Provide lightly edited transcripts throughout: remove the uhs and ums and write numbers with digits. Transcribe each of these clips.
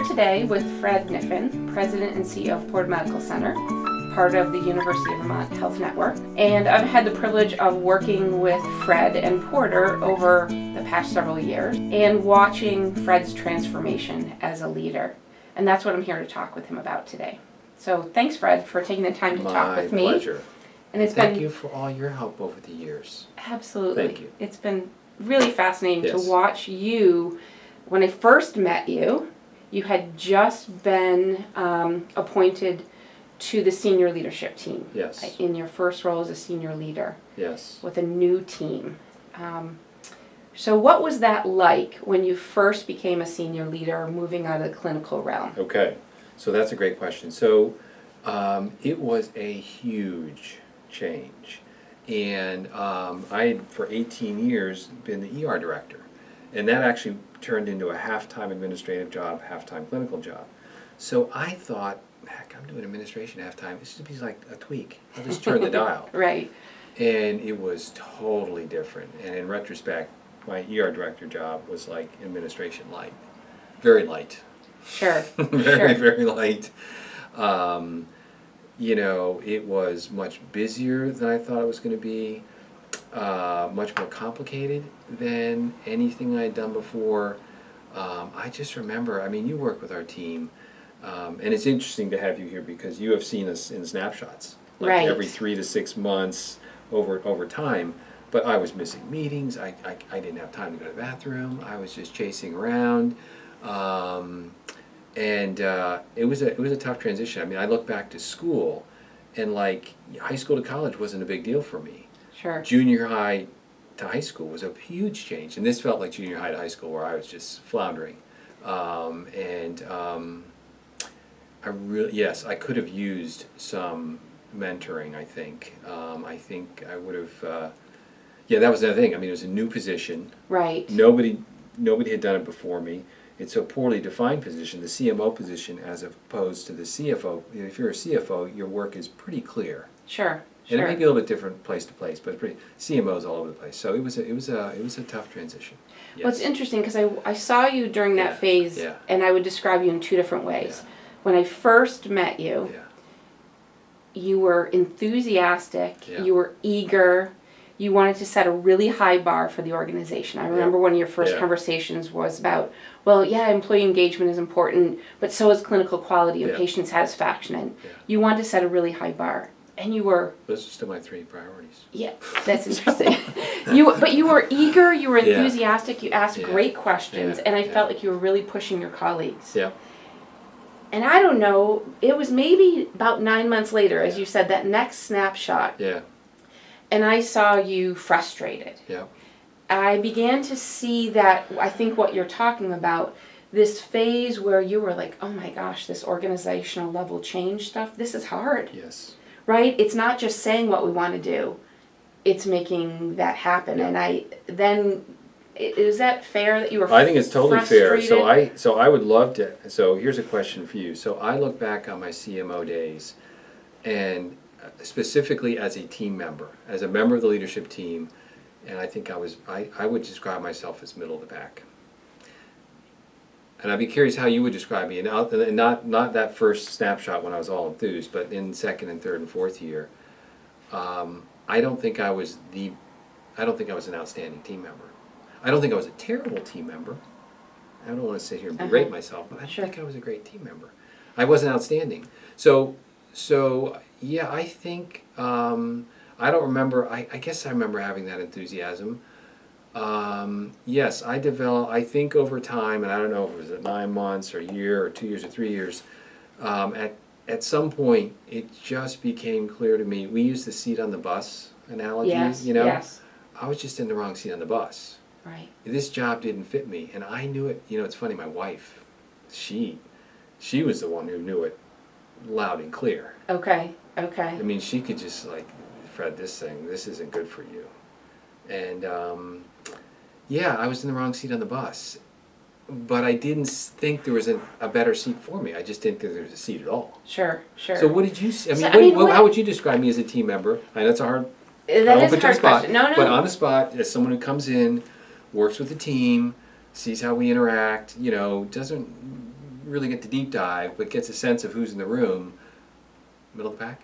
here today with Fred Kniffin, President and CEO of Porter Medical Center, part of the University of Vermont Health Network. And I've had the privilege of working with Fred and Porter over the past several years and watching Fred's transformation as a leader. And that's what I'm here to talk with him about today. So thanks, Fred, for taking the time to talk with me. My pleasure. And thank you for all your help over the years. Absolutely. Thank you. It's been really fascinating Yes. to watch you. When I first met you, you had just been appointed to the senior leadership team. Yes. In your first role as a senior leader. Yes. With a new team. So what was that like when you first became a senior leader, moving out of the clinical realm? Okay, so that's a great question. So it was a huge change. And I had, for 18 years, been the ER director. And that actually turned into a half-time administrative job, half-time clinical job. So I thought, heck, I'm doing administration half-time. This should be like a tweak. I'll just turn the dial. Right. And it was totally different. And in retrospect, my ER director job was like administration light. Very light. Sure. Very, sure. very light. You know, it was much busier than I thought it was going to be. Much more complicated than anything I had done before. I just remember, I mean, you work with our team, and it's interesting to have you here because you have seen us in snapshots, like right. every 3 to 6 months over time. But I was missing meetings. I didn't have time to go to the bathroom. I was just chasing around, and it was a tough transition. I mean, I look back to school, and like high school to college wasn't a big deal for me. Sure. Junior high to high school was a huge change, and this felt like junior high to high school where I was just floundering. Yes, I could have used some mentoring. I think I would have. Yeah, that was another thing. I mean, it was a new position. Right. Nobody had done it before me. It's a poorly defined position, the CMO position, as opposed to the CFO. If you're a CFO, your work is pretty clear. Sure. And it may be a little bit different place to place, but CMOs all over the place. So it was a tough transition. Yes. Well, it's interesting because I saw you during that phase, and I would describe you in two different ways. Yeah. When I first met you, you were enthusiastic, you were eager, you wanted to set a really high bar for the organization. I remember one of your first conversations was about, well, employee engagement is important, but so is clinical quality and patient satisfaction. And you wanted to set a really high bar. And you were... Those are still my 3 priorities. Yeah, that's interesting. But you were eager, you were enthusiastic, you asked great questions, and I felt like you were really pushing your colleagues. Yeah. And I don't know, it was maybe about 9 months later, as you said, that next snapshot. Yeah. And I saw you frustrated. Yeah. I began to see that, I think what you're talking about, this phase where you were like, oh my gosh, this organizational level change stuff, this is hard. Yes. Right? It's not just saying what we want to do, it's making that happen. And is that fair that you were I think it's totally fair. frustrated? So I would love to, so here's a question for you. So I look back on my CMO days, and specifically as a team member, as a member of the leadership team, and I think I would describe myself as middle of the pack. And I'd be curious how you would describe me, and not that first snapshot when I was all enthused, but in second and third and fourth year, I don't think I was an outstanding team member. I don't think I was a terrible team member. I don't want to sit here and berate myself, but I don't think I was a great team member. I wasn't outstanding. So yeah, I think I don't remember. I guess I remember having that enthusiasm. Yes, I think over time, and I don't know if it was 9 months or a year or 2 years or 3 years, at some point it just became clear to me. We use the seat on the bus analogy, Yes. I was just in the wrong seat on the bus. Right. This job didn't fit me, and I knew it. It's funny, my wife, she was the one who knew it loud and clear. Okay. I mean, she could just like, Fred, this isn't good for you. And I was in the wrong seat on the bus. But I didn't think there was a better seat for me. I just didn't think there was a seat at all. Sure. So what did you see? How would you describe me as a team member? I know it's a hard... That is a hard question. No. But on the spot, as someone who comes in, works with the team, sees how we interact, doesn't really get to deep dive, but gets a sense of who's in the room, middle of the pack?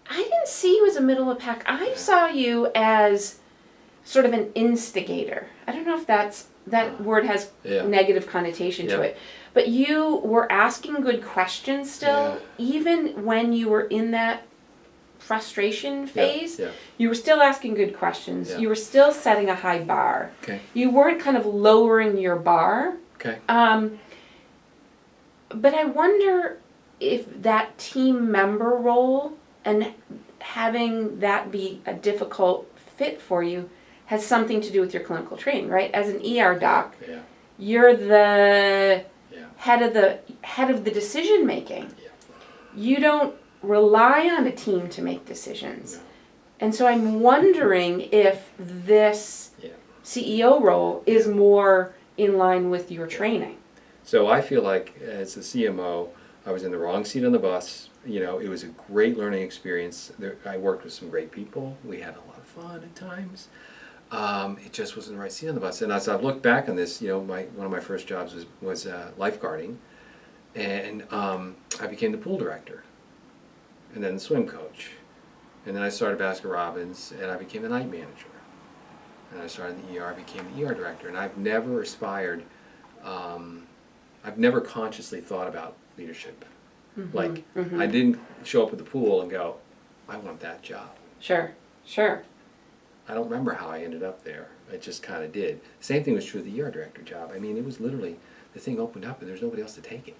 I didn't see you as a middle of the pack. I saw you as sort of an instigator. I don't know if that word has negative connotation to it, but you were asking good questions still, even when you were in that frustration phase. You were still asking good questions. You were still setting a high bar. Okay. You weren't kind of lowering your bar. Okay. But I wonder if that team member role and having that be a difficult fit for you has something to do with your clinical training, right? As an ER doc, you're the head of the decision making. You don't rely on a team to make decisions. And so I'm wondering if this CEO role is more in line with your training. So I feel like as a CMO, I was in the wrong seat on the bus. You know, it was a great learning experience. I worked with some great people. We had a lot of fun at times. It just wasn't the right seat on the bus. And as I've looked back on this, you know, one of my first jobs was lifeguarding, and I became the pool director, and then the swim coach, and then I started Baskin Robbins, and I became the night manager, and I started the ER, I became the ER director, and I've never aspired. I've never consciously thought about leadership. I didn't show up at the pool and go, I want that job. Sure. I don't remember how I ended up there. I just kind of did. Same thing was true of the ER director job. I mean, it was literally, the thing opened up and there's nobody else to take it.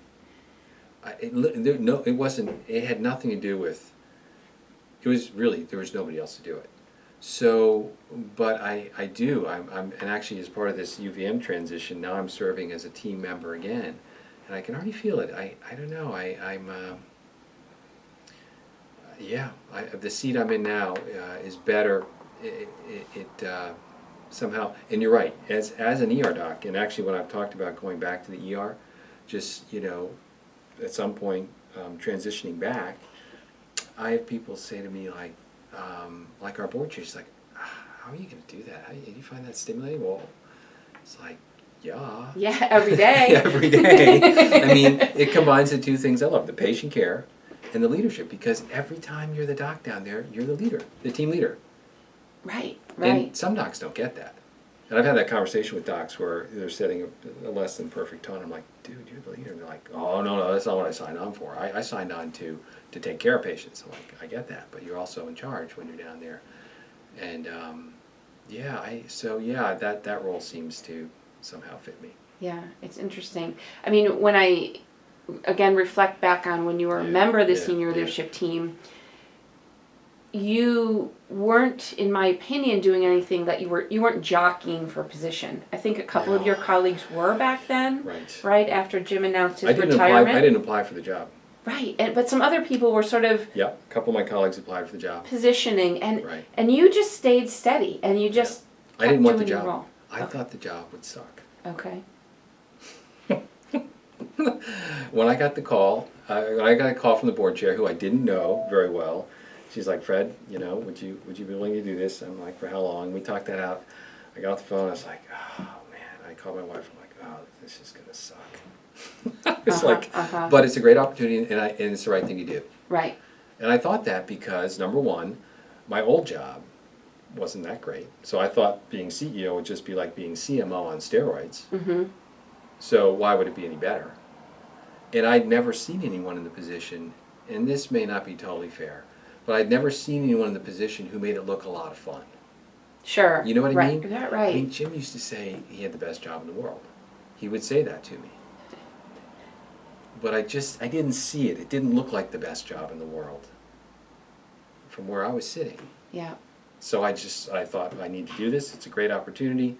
It wasn't, it had nothing to do with, it was really, there was nobody else to do it. So, but I'm, and actually as part of this UVM transition, now I'm serving as a team member again. And I can already feel it. I don't know, the seat I'm in now is better. Somehow, and you're right, as an ER doc, and actually when I've talked about going back to the ER, just, you know, at some point transitioning back, I have people say to me like our board chair, she's like, how are you going to do that? Do you find that stimulating? Well, it's like, yeah, every day. Every day. I mean, it combines the two things I love, the patient care and the leadership, because every time you're the doc down there, you're the leader, the team leader. Right. And some docs don't get that. And I've had that conversation with docs where they're setting a less than perfect tone. I'm like, dude, you're the leader. And they're like, oh, no, that's not what I signed on for. I signed on to take care of patients. I'm like, I get that, but you're also in charge when you're down there. And that role seems to somehow fit me. Yeah, it's interesting. I mean, when I, again, reflect back on when you were a member of the senior leadership team, you weren't, in my opinion, doing anything that you weren't jockeying for position. I think a couple of your colleagues were back then, right after Jim announced his retirement. I didn't apply for the job. Right, but some other people were sort of a couple of my colleagues applied for the job. Positioning, and you just stayed steady, and you just I didn't want the doing your job. role. I thought the job would suck. Okay. When I got a call from the board chair, who I didn't know very well, she's like, Fred, you know, would you be willing to do this? I'm like, for how long? We talked that out. I got off the phone. I was like, oh man. I called my wife. I'm like, oh, this is gonna suck. It's but it's a great opportunity, and it's the right thing to do. Right. And I thought that because number one, my old job wasn't that great. So I thought being CEO would just be like being CMO on steroids. Mm-hmm. So why would it be any better? And I'd never seen anyone in the position, and this may not be totally fair, but I'd never seen anyone in the position who made it look a lot of fun. Sure. You know what I mean? Right. Right. I mean, Jim used to say he had the best job in the world. He would say that to me. But I didn't see it. It didn't look like the best job in the world from where I was sitting. Yeah. So I thought, I need to do this. It's a great opportunity.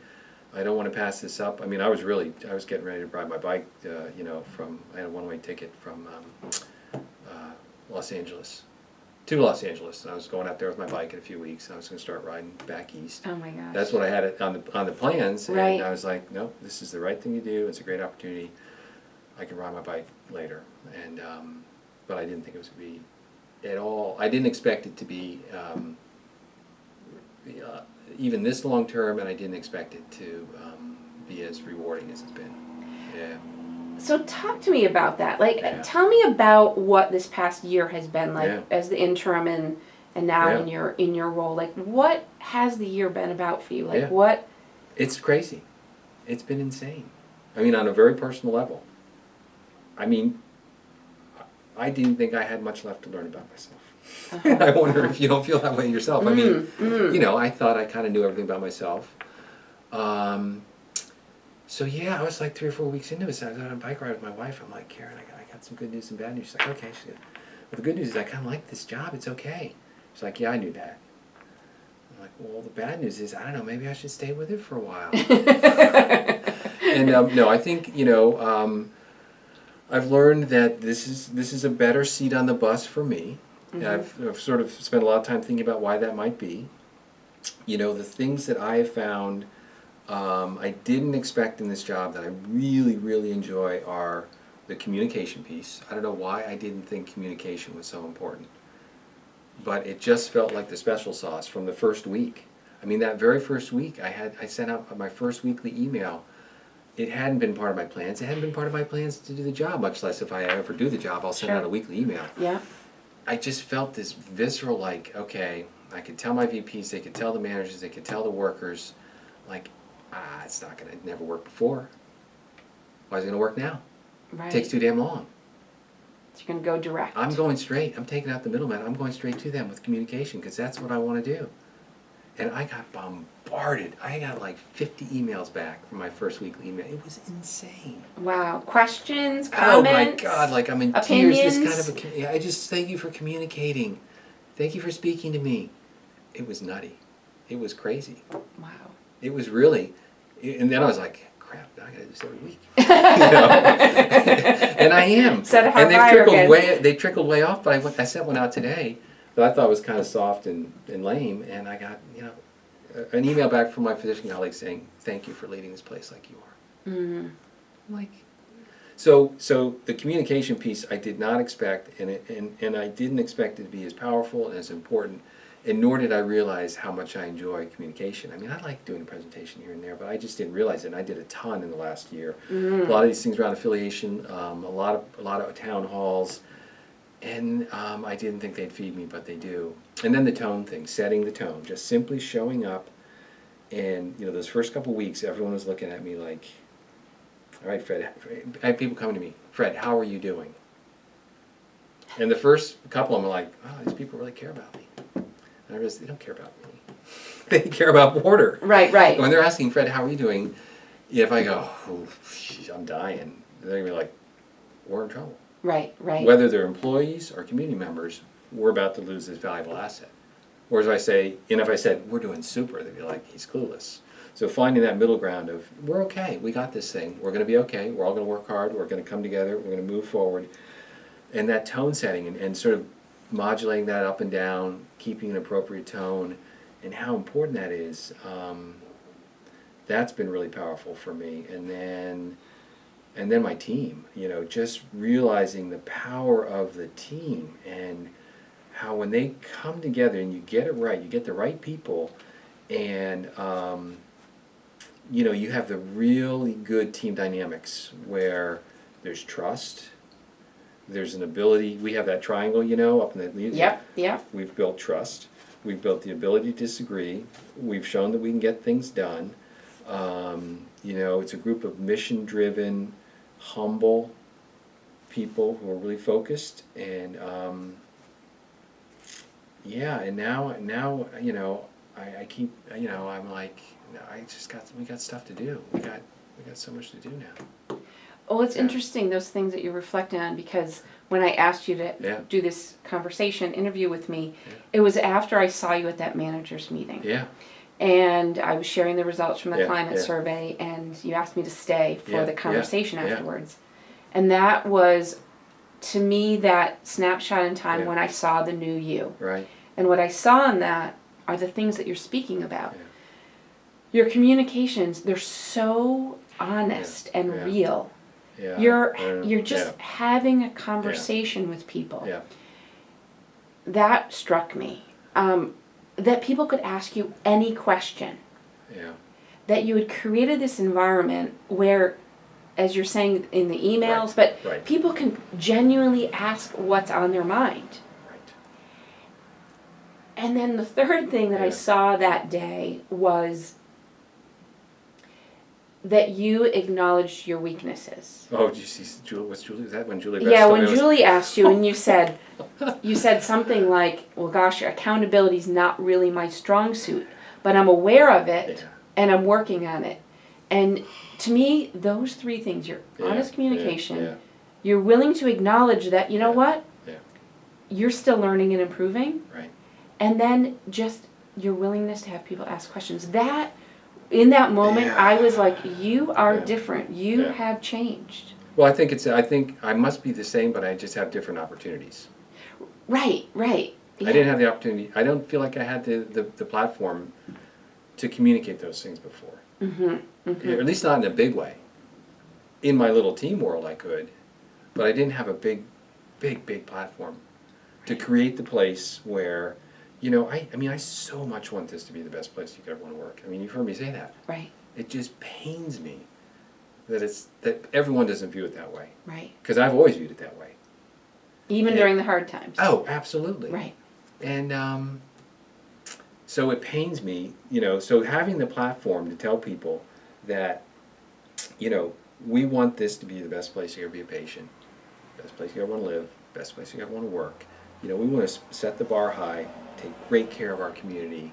I don't want to pass this up. I mean, I was getting ready to ride my bike, I had a one-way ticket from Los Angeles to Los Angeles. And I was going out there with my bike in a few weeks, and I was going to start riding back east. Oh my gosh. That's what I had on the plans. Right. And I was like, no, this is the right thing to do. It's a great opportunity. I can ride my bike later. And but I didn't think it was going to be at all. I didn't expect it to be even this long term, and I didn't expect it to be as rewarding as it's been. Yeah. So talk to me about that. Like, Yeah. tell me about what this past year has been like Yeah. as the interim and now Yeah. in your role. Like, what has the year been about for you? Like, Yeah. what? It's crazy. It's been insane. I mean, on a very personal level. I mean, I didn't think I had much left to learn about myself. I wonder if you don't feel that way yourself. I mean, you know, I thought I kind of knew everything about myself. So yeah, I was like 3 or 4 weeks into it. So I was on a bike ride with my wife. I'm like, Karen, I got some good news and bad news. She's like, okay. She's like, well, the good news is I kind of like this job. It's okay. She's like, yeah, I knew that. I'm like, well, the bad news is, I don't know, maybe I should stay with it for a while. And no, I think, you know, I've learned that this is a better seat on the bus for me. I've sort of spent a lot of time thinking about why that might be. You know, the things that I have found I didn't expect in this job that I really, really enjoy are the communication piece. I don't know why I didn't think communication was so important, but it just felt like the special sauce from the first week. I mean, that very first week, I sent out my first weekly email. It hadn't been part of my plans. It hadn't been part of my plans to do the job, much less if I ever do the job, I'll send out a weekly email. Yeah. I just felt this visceral, like, okay, I could tell my VPs, they could tell the managers, they could tell the workers, like, it's not gonna, it never worked before. Why is it gonna work now? Right. It takes too damn long. So you're gonna go direct. I'm going straight. I'm taking out the middleman. I'm going straight to them with communication because that's what I want to do. And I got bombarded. I got like 50 emails back from my first weekly email. It was insane. Wow. Questions, Oh comments. my God! Like I'm in opinions. tears. This kind of I just thank you for communicating. Thank you for speaking to me. It was nutty. It was crazy. Wow. It was really, and then I was like, crap, now I gotta do this every week. You know? And I am. Set a hard and they've fire trickled way off, but I sent one out today that I thought was kind of soft and lame, and I got, you know, an email back from my physician colleague saying, thank you for leading this place like you are. Mm-hmm. Like, so the communication piece I did not expect, and I didn't expect it to be as powerful and as important. And nor did I realize how much I enjoy communication. I mean, I like doing a presentation here and there, but I just didn't realize it. And I did a ton in the last year. A lot of these things around affiliation, a lot of town halls, and I didn't think they'd feed me, but they do. And then the tone thing, setting the tone, just simply showing up. And you know, those first couple weeks, everyone was looking at me like, "All right, Fred." I had people coming to me, "Fred, how are you doing?" And the first couple of them were like, "Oh, these people really care about me." And I realized they don't care about me. They care about Porter. Right, right. When they're asking Fred, how are you doing? If I go, oh, geez, I'm dying, they're going to be like, we're in trouble. Right, right. Whether they're employees or community members, we're about to lose this valuable asset. Or as I say, and if I said, we're doing super, they'd be like, he's clueless. So finding that middle ground of, we're okay, we got this thing, we're going to be okay, we're all going to work hard, we're going to come together, we're going to move forward. And that tone setting and sort of modulating that up and down, keeping an appropriate tone, and how important that is, that's been really powerful for me. And then my team, you know, just realizing the power of the team and how when they come together and you get it right, you get the right people, and you know, you have the really good team dynamics where there's trust. There's an ability, we have that triangle, you know, up in that leadership. Yep. We've built trust. We've built the ability to disagree. We've shown that we can get things done. You know, it's a group of mission-driven, humble people who are really focused. And yeah, and now, you know, I keep, you know, I'm like, we got stuff to do. We got so much to do now. Well, it's interesting, those things that you're reflecting on, because when I asked you to do this interview with me, it was after I saw you at that managers meeting. Yeah. And I was sharing the results from the climate survey, and you asked me to stay for the conversation afterwards. And that was, to me, that snapshot in time when I saw the new you. Right. And what I saw in that are the things that you're speaking about. Your communications, they're so honest and real. Yeah, You're just having a conversation with people. Yeah. That struck me. That people could ask you any question. Yeah. That you had created this environment where as you're saying in the emails, Right, but right. people can genuinely ask what's on their mind. Right. And then the third thing that I Yeah. saw that day was that you acknowledged your weaknesses. Oh, did you see Julie? Was that when Julie? Yeah, Rest when told me Julie asked you and you said something like, "Well, gosh, accountability is not really my strong suit, but I'm aware of it Yeah. and I'm working on it." And to me, those three things, your Yeah, honest communication, yeah, you're willing to acknowledge that, you know Yeah. what? Yeah. You're still learning and improving. Right. And then just your willingness to have people ask questions. That, in that moment, Yeah. I was like, you are Yeah. different. You Yeah. have changed. Well, I think I must be the same, but I just have different opportunities. Right, right. I didn't have the opportunity. I don't feel like I had the platform to communicate those things before. Mm-hmm, Or at least not in a big way. In my little team world, I could, but I didn't have a big platform to create the place where, I so much want this to be the best place you could ever want to work. I mean, you've heard me say that. Right, It just pains me that everyone doesn't view it that way. right. Because I've always viewed it that way. Even Yeah. during the hard times. Oh, absolutely. Right. And so it pains me, so having the platform to tell people that, we want this to be the best place you ever be a patient, best place you ever want to live, best place you ever want to work. We want to set the bar high, take great care of our community,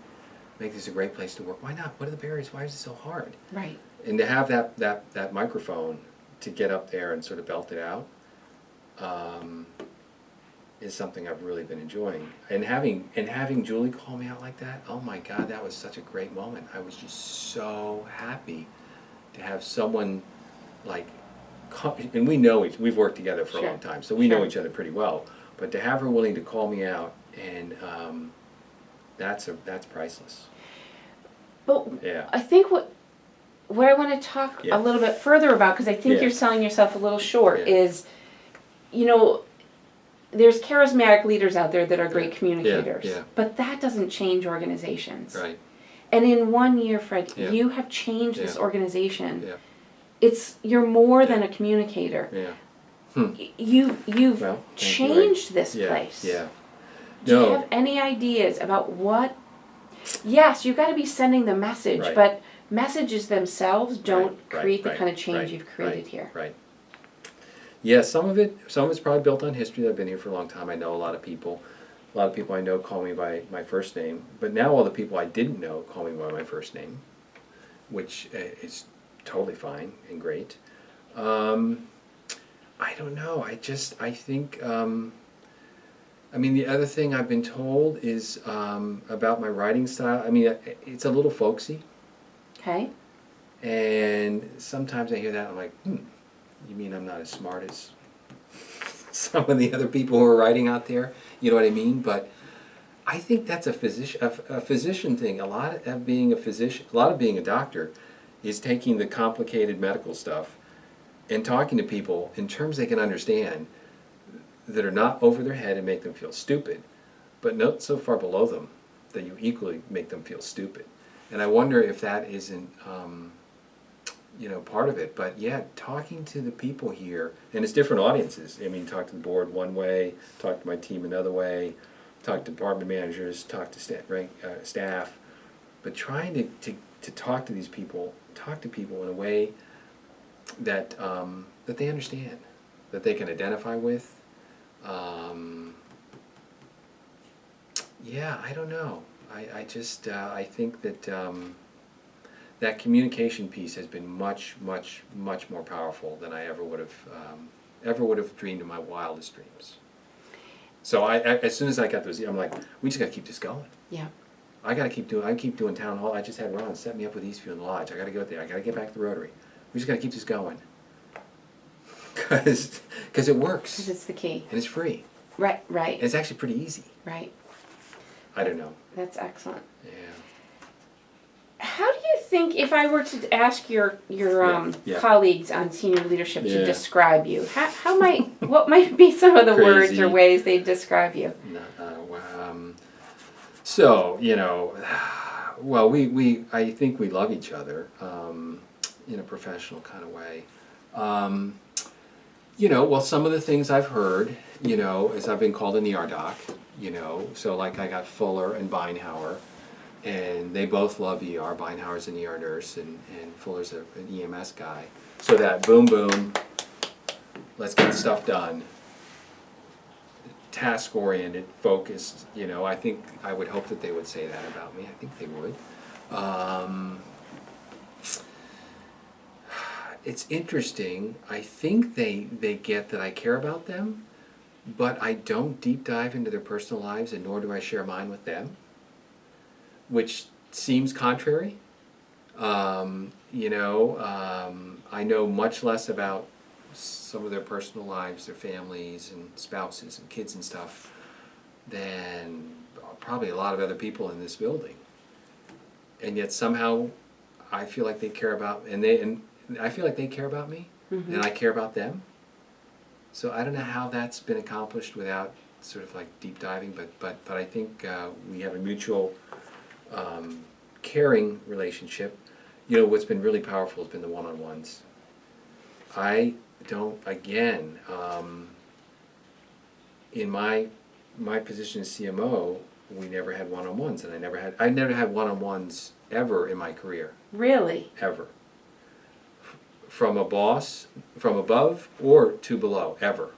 make this a great place to work. Why not? What are the barriers? Why is it so hard? Right. And to have that microphone to get up there and sort of belt it out is something I've really been enjoying. And having Julie call me out like that, oh my God, that was such a great moment. I was just so happy to have someone like, and we've worked together for a Sure. long time, so we know Sure. each other pretty well. But to have her willing to call me out, and that's priceless. But Yeah. I think what I want to talk Yeah. a little bit further about, because I think Yeah. you're selling yourself a little short, Yeah. is, there's charismatic leaders out there that are great communicators. Yeah. But that doesn't change organizations. Right. And in 1 year, Fred, Yeah. you have changed this Yeah. organization. Yeah. You're more than Yeah. a communicator. Yeah. You've Well, thank you. changed this Yeah. place. Yeah. Do you No. have any ideas about what? Yes, you've got to be sending the message, Right. but messages themselves don't Right, create the right, kind of change right, you've created right, here. Right. Yeah, some of it's probably built on history. I've been here for a long time. I know a lot of people. A lot of people I know call me by my first name, but now all the people I didn't know call me by my first name, which is totally fine and great. I don't know. I think. The other thing I've been told is about my writing style. It's a little folksy. Okay. And sometimes I hear that, I'm like, you mean I'm not as smart as some of the other people who are writing out there? You know what I mean? But I think that's a physician thing. A lot of being a doctor is taking the complicated medical stuff and talking to people in terms they can understand that are not over their head and make them feel stupid, but not so far below them that you equally make them feel stupid. And I wonder if that isn't, part of it. But yeah, talking to the people here, and it's different audiences. Talk to the board one way, talk to my team another way, talk to department managers, talk to staff. But trying to talk to these people, talk to people in a way that that they understand, that they can identify with. I don't know. I think that that communication piece has been much, much, much more powerful than I ever would have dreamed in my wildest dreams. So as soon as I got those, I'm like, we just got to keep this going. Yeah. I keep doing town hall. I just had Ron set me up with Eastview and Lodge. I got to go there. I got to get back to the Rotary. We just got to keep this going. Because it works. Because it's the key. And it's free. Right, right. And it's actually pretty easy. Right. I don't know. That's excellent. Yeah. How do you think, if I were to ask your Yeah. colleagues on senior leadership to Yeah. describe you, what might be some of the words Crazy. or ways they describe you? So, well, I think we love each other in a professional kind of way. Well, some of the things I've heard, is I've been called an ER doc, so like I got Fuller and Beinhauer, and they both love ER. Beinhauer's an ER nurse, and Fuller's an EMS guy. So that boom, boom, let's get stuff done, task-oriented, focused, I would hope that they would say that about me. I think they would. It's interesting. I think they get that I care about them, but I don't deep dive into their personal lives, and nor do I share mine with them, which seems contrary. I know much less about some of their personal lives, their families and spouses and kids and stuff, than probably a lot of other people in this building. And yet somehow I feel like they care about, and I feel like they care about me, Mm-hmm. and I care about them. So I don't know how that's been accomplished without sort of like deep diving, but I think we have a mutual caring relationship. What's been really powerful has been the one-on-ones. I don't, again, in my position as CMO, we never had one-on-ones, and I never had one-on-ones ever in my career. Really? Ever. From a boss, from above or to below, ever.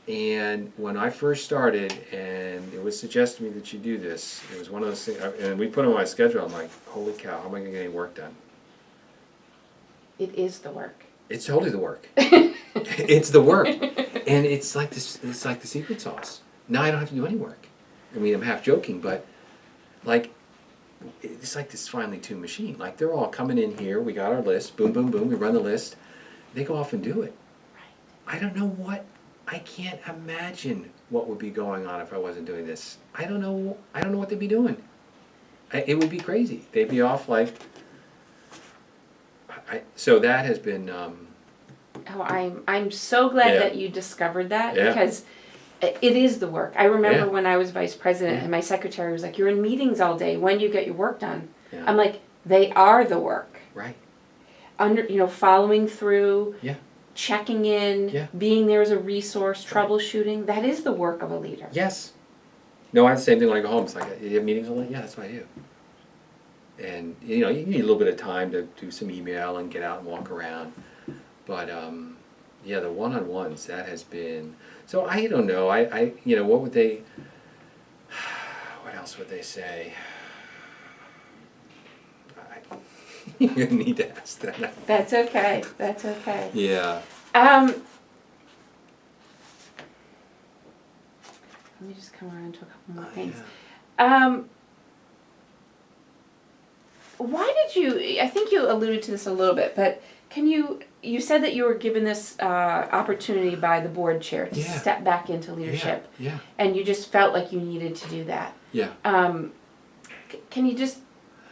And when I first started, and it was suggested to me that you do this, it was one of those things, and we put it on my schedule, I'm like, holy cow, how am I going to get any work done? It is the work. It's totally the work. It's the work. And it's like this, it's like the secret sauce. Now I don't have to do any work. I mean, I'm half joking, but like, it's like this finely tuned machine. Like, they're all coming in here, we got our list, boom, boom, boom, we run the list, they go off and do it. I don't know I can't imagine what would be going on if I wasn't doing this. I don't know what they'd be doing. It would be crazy. They'd be off like, so that has been, I'm so glad Yeah. that you discovered that, Yeah. because it is the work. I remember Yeah. when I was vice president and my secretary was like, "You're in meetings all day. When do you get your work done?" Yeah. I'm like, "They are the work. right, Following through, yeah, checking in, Yeah. being there as a resource, troubleshooting. That is the work of a leader." yes. No, I have the same thing when I go home. It's like, you have meetings all day? Yeah, that's what I do. And, you need a little bit of time to do some email and get out and walk around. But, yeah, the one-on-ones, that has been, so I don't know, what would they, what else would they say? You need to ask that. That's okay. That's okay. Yeah. Let me just come around to a couple more things. Yeah. Why did you, I think you alluded to this a little bit, but you said that you were given this opportunity by the board chair to Yeah. step back into leadership, Yeah. and you just felt like you needed to do that. Yeah. Can you just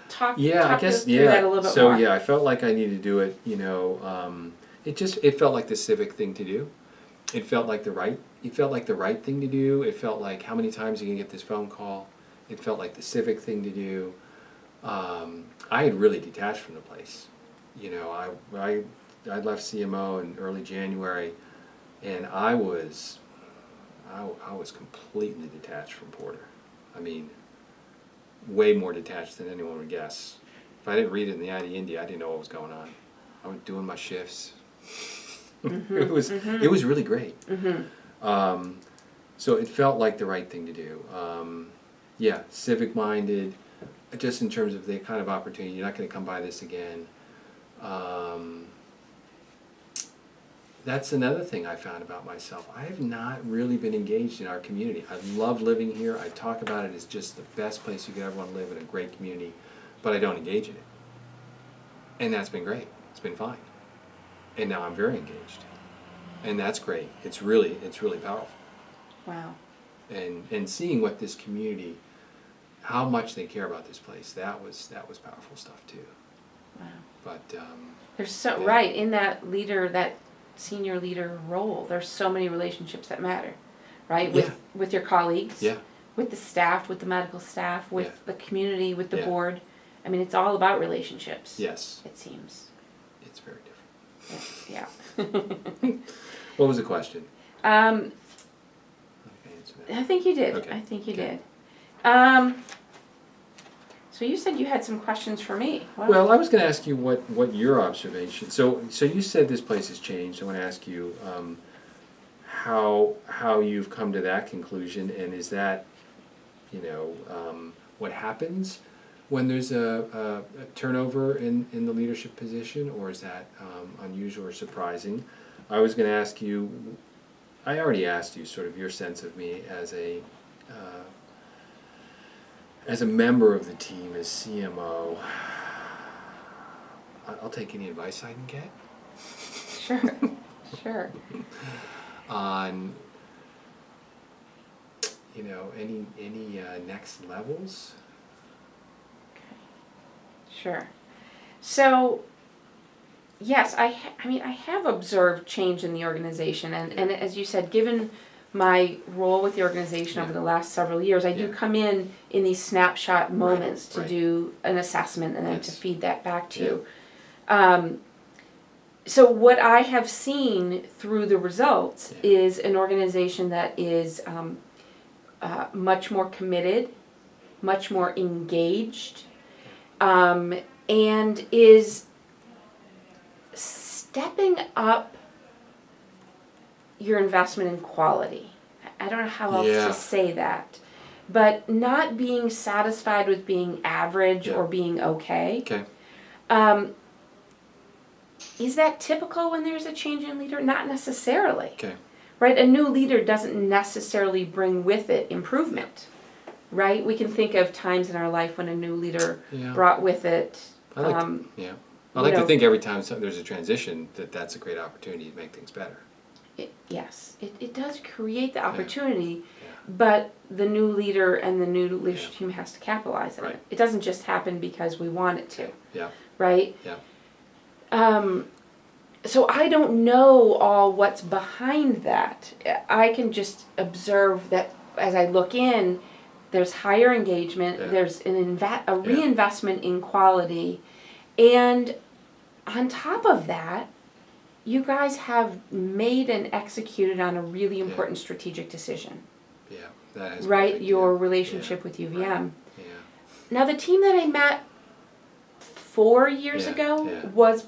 talk I us guess, through that a little bit so more? I felt like I needed to do it, it felt like the civic thing to do. It felt like the right thing to do. It felt like, how many times are you gonna get this phone call? It felt like the civic thing to do. I had really detached from the place. I left CMO in early January, and I was completely detached from Porter. I mean, way more detached than anyone would guess. If I didn't read it in the ID India, I didn't know what was going on. I was doing my shifts. Mm-hmm. It was really great. Mm-hmm. So it felt like the right thing to do. Civic minded, just in terms of the kind of opportunity. You're not going to come by this again. That's another thing I found about myself. I have not really been engaged in our community. I love living here. I talk about it as just the best place you could ever want to live, in a great community, but I don't engage in it. And that's been great. It's been fine. And now I'm very engaged. And that's great. It's really powerful. Wow. And seeing what this community, how much they care about this place, that was powerful stuff too. Wow. But There's so Yeah. right in that leader, that senior leader role. There's so many relationships that matter, right? With your colleagues, yeah, with the staff, with the medical staff, with Yeah. the community, with the Yeah. board. I mean, it's all about relationships. yes, It seems. it's very different. Yeah. What was the question? Um, Okay, answer that. I think you did. Okay. I think you Okay. did. So you said you had some questions for me. What- Well, I was going to ask you what your observation. So you said this place has changed. I want to ask you how you've come to that conclusion, and is that what happens when there's a turnover in the leadership position, or is that unusual or surprising? I was going to ask you. I already asked you sort of your sense of me as a member of the team, as CMO. I'll take any advice I can get Sure. Sure. on any next levels. Sure. So, yes, I mean, I have observed change in the organization, and as you said, given my role with the organization over the last several years, I do come in these snapshot moments to do an assessment and then to feed that back to you. So what I have seen through the results is an organization that is much more committed, much more engaged, and is stepping up your investment in quality. I don't know how else to say that. But not being satisfied with being average or being okay. Okay. Is that typical when there's a change in leader? Not necessarily. Okay. Right? A new leader doesn't necessarily bring with it improvement. Right? We can think of times in our life when a new leader brought with it. I like to think every time there's a transition that's a great opportunity to make things better. It does create the opportunity, but the new leader and the new leadership team has to capitalize on it. It doesn't just happen because we want it to. Yeah. Right? Yeah. So I don't know all what's behind that. I can just observe that as I look in, there's higher engagement, there's a reinvestment in quality, and on top of that, you guys have made and executed on a really important strategic decision. Yeah, that is right. Perfect. Your relationship with UVM. Right. Yeah. Now the team that I met 4 years ago was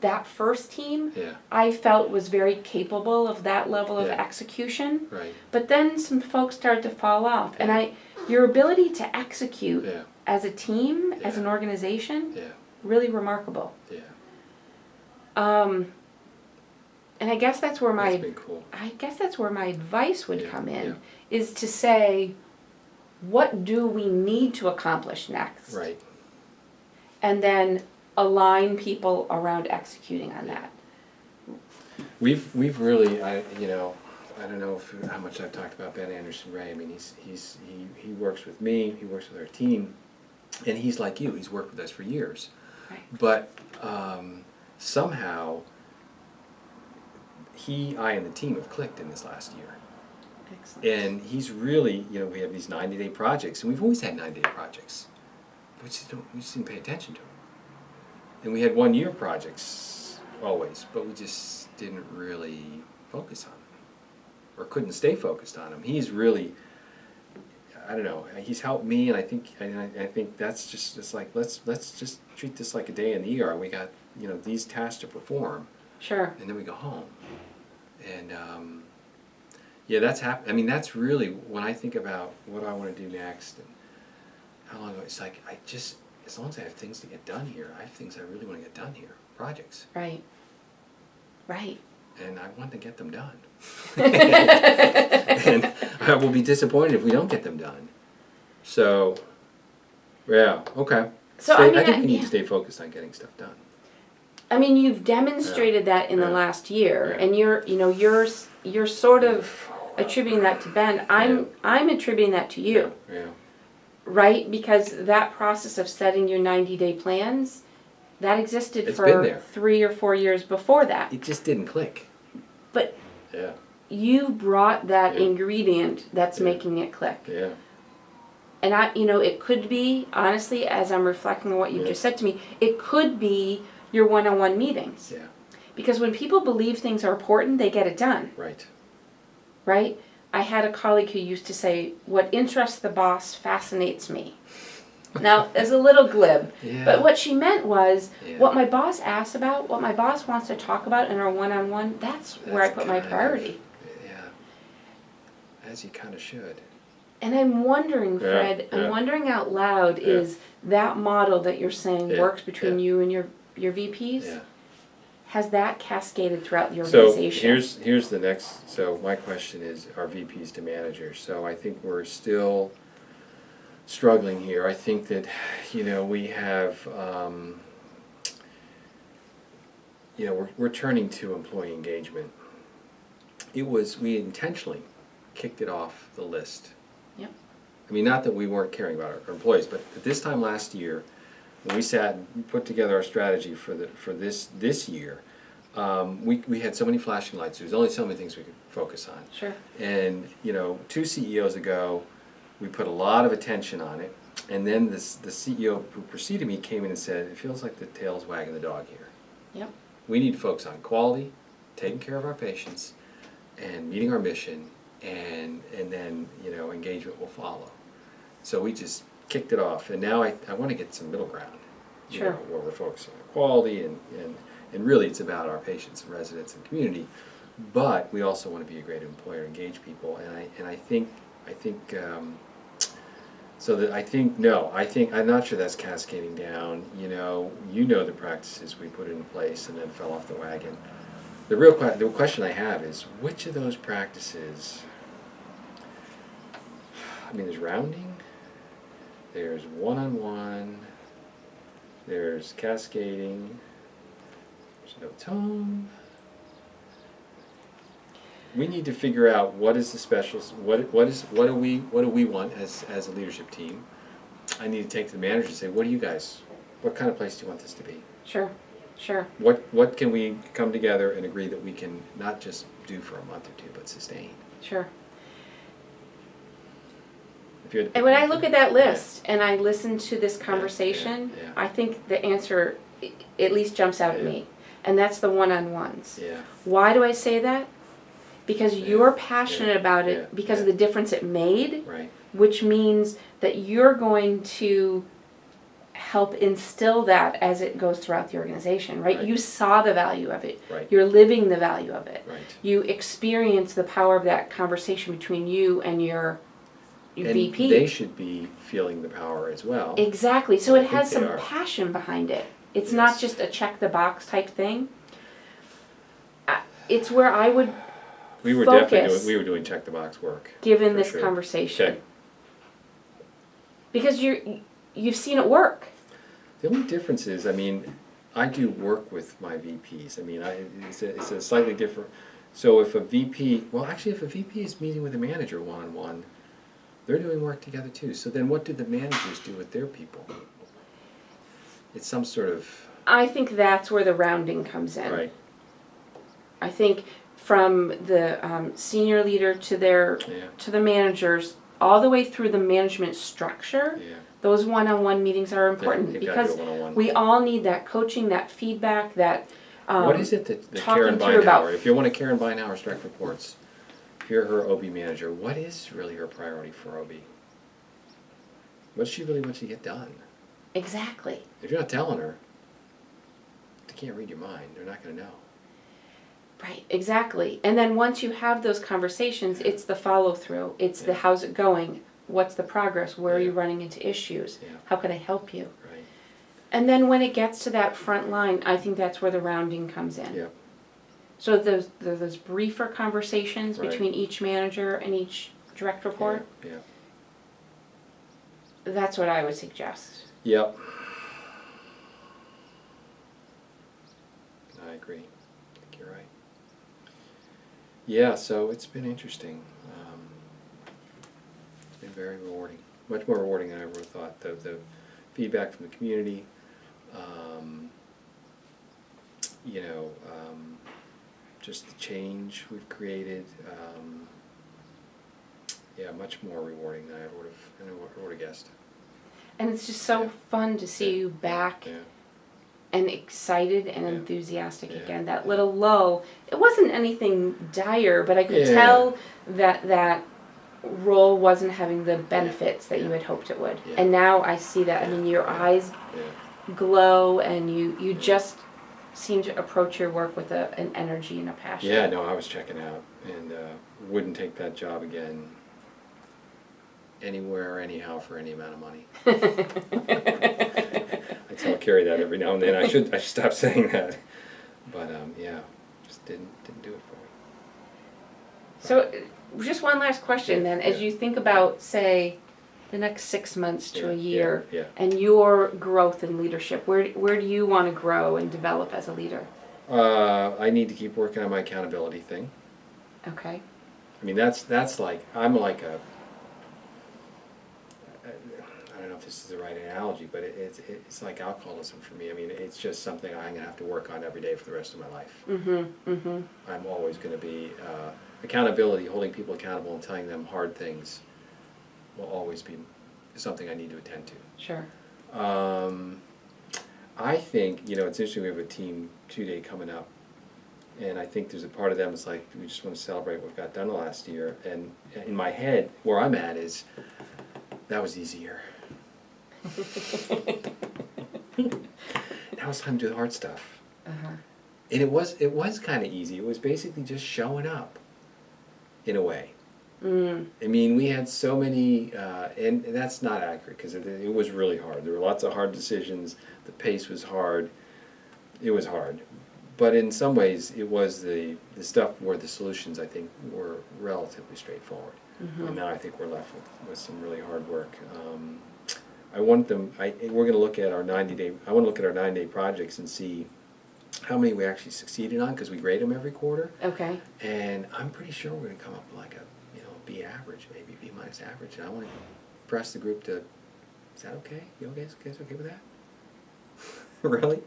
that first team. I felt was very capable of that level of execution. Right. But then some folks started to fall off, and your ability to execute as a team, as an organization, really remarkable. Yeah. And I guess that's where That's been cool. I guess that's where my advice would come in, is to say, what do we need to accomplish next? Right. And then align people around executing on that. We've really I don't know how much I've talked about Ben Anderson Ray. I mean he works with me, he works with our team, and he's like you. He's worked with us for years. Right. But somehow I and the team have clicked in this last year. Excellent. And he's really, we have these 90-day projects, and we've always had 90-day projects. We just didn't pay attention to them. And we had 1-year projects always, but we just didn't really focus on them, or couldn't stay focused on them. He's really, I don't know, he's helped me, and I think that's just, it's like, let's just treat this like a day in the ER. We got, these tasks to perform. Sure. And then we go home. And that's happened. I mean, that's really when I think about what I want to do next and how long. It's like as long as I have things to get done here, I have things I really want to get done here. Projects. Right. Right. And I want to get them done. And I will be disappointed if we don't get them done. So, yeah, okay. So I think we need to stay focused on getting stuff done. I mean, you've demonstrated that in the last year, and you're sort of attributing that to Ben. I'm attributing that to you. Yeah. Right? Because that process of setting your 90-day plans, that existed It's for been there. 3 or 4 years before that. It just didn't click. But Yeah. you brought that Yeah. ingredient that's making it click. Yeah. And it could be, honestly, as I'm reflecting on what you just said to me, it could be your one-on-one meetings. Yeah. Because when people believe things are important, they get it done, Right. right? I had a colleague who used to say, what interests the boss fascinates me. Now, it's a little glib, Yeah. but what she meant was, Yeah. what my boss asks about, what my boss wants to talk about in our one-on-one, that's where I put my priority. Yeah. As you kind of should. And I'm wondering, Yeah, Fred, yeah. I'm wondering out loud, Yeah. is that model that you're saying Yeah, works between yeah. you and your VPs? Yeah. Has that cascaded throughout the So organization? here's the next. So my question is, our VPs to managers. So I think we're still struggling here. I think that, we have, we're turning to employee engagement. We intentionally kicked it off the list. Yep. I mean, not that we weren't caring about our employees, but at this time last year, when we sat and put together our strategy for this year, we had so many flashing lights. There was only so many things we could focus on. Sure. And 2 CEOs ago, we put a lot of attention on it. And then the CEO who preceded me came in and said, "It feels like the tail's wagging the dog here. Yep. We need to focus on quality, taking care of our patients, and meeting our mission, and then engagement will follow." So we just kicked it off, and now I want to get some middle ground. Sure. Where we're focusing on quality and really it's about our patients and residents and community, but we also want to be a great employer, engage people, and I think so that I think I'm not sure that's cascading down. The practices we put in place and then fell off the wagon. The question I have is, which of those practices? I mean, there's rounding, there's one-on-one, there's cascading, there's no tone. We need to figure out what is the special. What do we want as a leadership team? I need to take to the manager and say, what kind of place do you want this to be? Sure. Sure. What can we come together and agree that we can not just do for a month or two, but sustain? Sure. And when I look at that list and I listen to this conversation, yeah. I think the answer at least jumps out at me. And that's the one-on-ones. Yeah. Why do I say that? Because you're passionate about it because of the difference it made, right. Which means that you're going to help instill that as it goes throughout the organization, right? You saw the value of it. Right. You're living the value of it. Right. You experience the power of that conversation between you and your VP. And they should be feeling the power as well. Exactly. So it I has think some passion behind it. It's not just a check the box type thing. It's where I would we were focus doing check the box work. Given this conversation. Okay. Because you've seen it work. The only difference is, I mean, I do work with my VPs. I mean, it's a slightly different. So if a VP is meeting with a manager one-on-one, they're doing work together too. So then what do the managers do with their people? It's some sort of... I think that's where the rounding comes in. Right. I think from the senior leader to the managers, all the way through the management structure, those one-on-one meetings are important because we all need that coaching, that feedback, that what is it that Karen Beinhauer, if you want to Karen Beinhauer's direct reports, if you're her OB manager, what is really her priority for OB? What does she really want to get done? Exactly. If you're not telling her, they can't read your mind. They're not going to know. Right, exactly. And then once you have those conversations, it's the follow-through. It's the how's it going? What's the progress? Where are you running into issues? How can I help you? Right. And then when it gets to that front line, I think that's where the rounding comes in. Yep. So those briefer conversations between each manager and each direct report, that's what I would suggest. Yep. I agree. I think you're right. Yeah, so it's been interesting. It's been very rewarding. Much more rewarding than I ever thought. The feedback from the community, just the change we've created. Much more rewarding than I ever would have guessed. And it's just so fun to see you back and excited and Yeah. enthusiastic Yeah. again. That little lull, it wasn't anything dire, but I could Yeah. tell that role wasn't having the benefits that you Yeah. had hoped it would. Yeah. And now I see that. I mean, your Yeah. eyes Yeah. glow, and you just seem to approach your work with an energy and a passion. Yeah, no, I was checking out and wouldn't take that job again anywhere, anyhow, for any amount of money. I tell Carrie that every now and then. I should stop saying that. But yeah, just didn't do it for me. So, just one last question then. As Yeah. you think about, say, the next 6 months to a year, Yeah. and your growth in leadership, where do you want to grow and develop as a leader? I need to keep working on my accountability thing. Okay. I mean, that's like, I'm like a, I don't know if this is the right analogy, but it's like alcoholism for me. I mean, it's just something I'm going to have to work on every day for the rest of my life. Mm-hmm. Mm-hmm. I'm always going to be, accountability, holding people accountable and telling them hard things will always be something I need to attend to. Sure. I think, it's interesting, we have a team 2-day coming up, and I think there's a part of them that's like, we just want to celebrate what got done last year, and in my head, where I'm at is, that was easier. Now it's time to do the hard stuff. Uh-huh. And it was kind of easy. It was basically just showing up, in a way. Mm. I mean, we had so many, and that's not accurate because it was really hard. There were lots of hard decisions. The pace was hard. It was hard. But in some ways, it was the stuff where the solutions, I think, were relatively straightforward. Mm-hmm. And now I think we're left with some really hard work. I want them, we're going to look at our 90-day, I want to look at our 9-day projects and see how many we actually succeeded on, because we grade them every quarter. Okay. And I'm pretty sure we're going to come up with like a, B average, maybe B minus average. And I want to press the group to, is that okay? You guys okay with that? Really?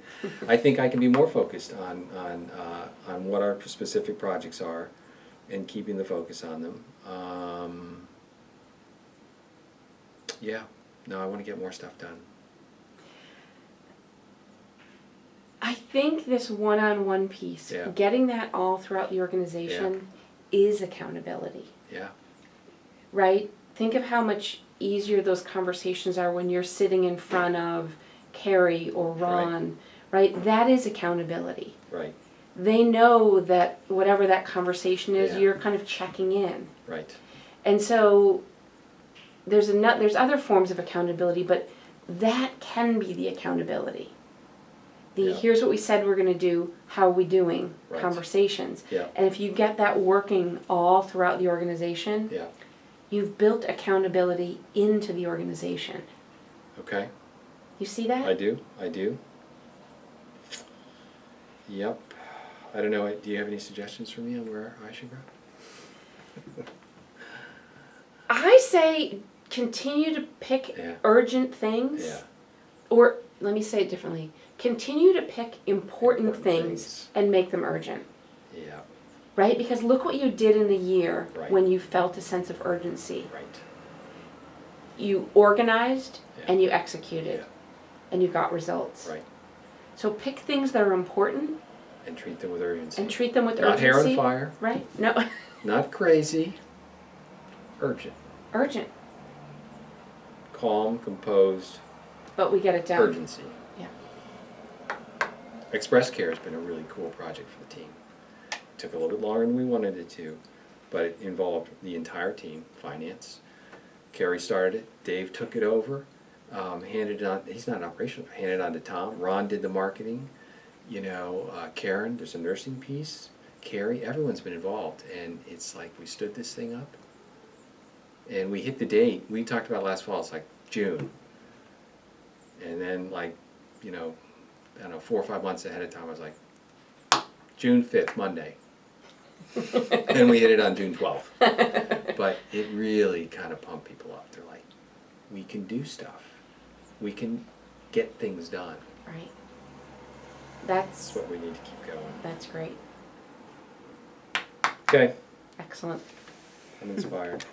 I think I can be more focused on what our specific projects are and keeping the focus on them. Yeah, no, I want to get more stuff done. I think this one-on-one piece, Yeah. getting that all throughout the organization, is accountability. Yeah. Right? Think of how much easier those conversations are when you're sitting in front of Carrie or Ron, right? That is accountability. Right. They know that whatever that conversation is, Yeah. you're kind of checking in. Right. And so there's other forms of accountability, but that can be the accountability. Yeah. Here's what we said we're going to do, how are we doing, Right. conversations. Yeah. And if you get that working all throughout the organization, Yeah. you've built accountability into the organization. Okay. You see that? I do. Yep. I don't know. Do you have any suggestions for me on where I should go? I say continue to pick Yeah. urgent things. Yeah. Or let me say it differently. Continue to pick important things things. and make them urgent. Yeah. Right? Because look what you did in a year Right. when you felt a sense of urgency. Right. You organized Yeah. and you executed Yeah. and you got results. Right. So pick things that are important And treat them with urgency. and treat them with Not urgency. hair on fire. Right? No. Not crazy. Urgent. Urgent. Calm, composed, But we get it done. urgency. Yeah. Express Care has been a really cool project for the team. It took a little bit longer than we wanted it to, but it involved the entire team, finance. Carrie started it, Dave took it over, handed it on, he's not operational, handed it on to Tom. Ron did the marketing, Karen, there's a nursing piece, Carrie, everyone's been involved, and it's like we stood this thing up, and we hit the date, we talked about last fall, it's like June. And then I don't know, 4 or 5 months ahead of time, I was like, June 5th, Monday. And we hit it on June 12th. But it really kind of pumped people up. They're like, we can do stuff. We can get things done. Right. That's what we need to keep going. That's great. Okay. Excellent. I'm inspired.